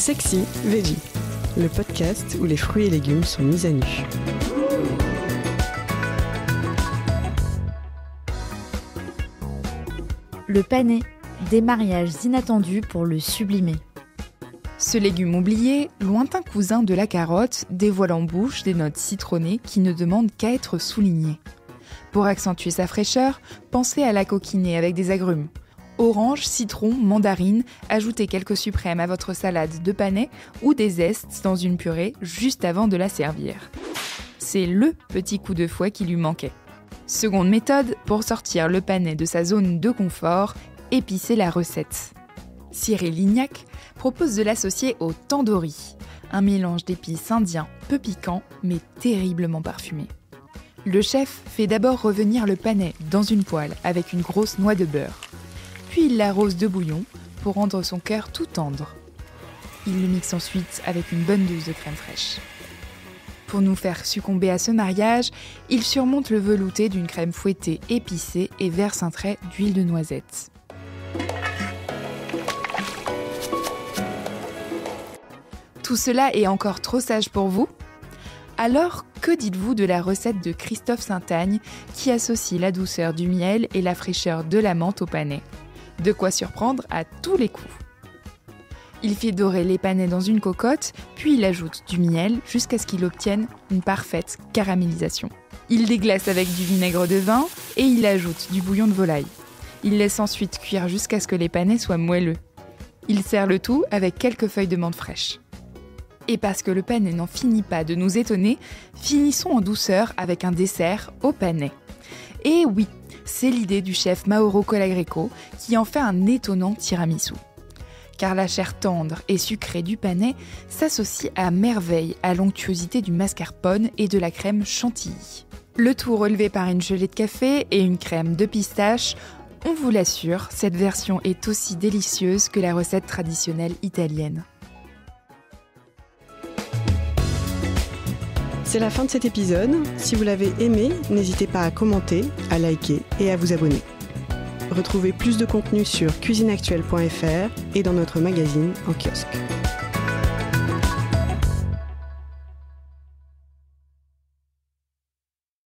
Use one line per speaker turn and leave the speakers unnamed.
Sexy Veggie, le podcast où les fruits et légumes sont mis à nu.
Le panais, des mariages inattendus pour le sublimer.
Ce légume oublié, lointain cousin de la carotte, dévoile en bouche des notes citronnées qui ne demandent qu'à être soulignées. Pour accentuer sa fraîcheur, pensez à la coquiner avec des agrumes. Orange, citron, mandarine, ajoutez quelques suprêmes à votre salade de panais ou des zestes dans une purée juste avant de la servir. C'est le petit coup de fouet qui lui manquait. Seconde méthode, pour sortir le panais de sa zone de confort, épicez la recette. Cyril Lignac propose de l'associer au tandoori, un mélange d'épices indiens peu piquant mais terriblement parfumé. Le chef fait d'abord revenir le panais dans une poêle avec une grosse noix de beurre. Puis il l'arrose de bouillon pour rendre son cœur tout tendre. Il le mixe ensuite avec une bonne dose de crème fraîche. Pour nous faire succomber à ce mariage, il surmonte le velouté d'une crème fouettée épicée et verse un trait d'huile de noisette. Tout cela est encore trop sage pour vous ? Alors, que dites-vous de la recette de Christophe Saintagne qui associe la douceur du miel et la fraîcheur de la menthe au panais ? De quoi surprendre à tous les coups. Il fait dorer les panais dans une cocotte, puis il ajoute du miel jusqu'à ce qu'il obtienne une parfaite caramélisation. Il déglace avec du vinaigre de vin et il ajoute du bouillon de volaille. Il laisse ensuite cuire jusqu'à ce que les panais soient moelleux. Il sert le tout avec quelques feuilles de menthe fraîche. Et parce que le panais n'en finit pas de nous étonner, finissons en douceur avec un dessert au panais. Et oui, c'est l'idée du chef Mauro Colagreco qui en fait un étonnant tiramisu. Car la chair tendre et sucrée du panais s'associe à merveille à l'onctuosité du mascarpone et de la crème chantilly. Le tout relevé par une gelée de café et une crème de pistache, on vous l'assure, cette version est aussi délicieuse que la recette traditionnelle italienne.
C'est la fin de cet épisode. Si vous l'avez aimé, n'hésitez pas à commenter, à liker et à vous abonner. Retrouvez plus de contenu sur cuisineactuelle.fr et dans notre magazine en kiosque.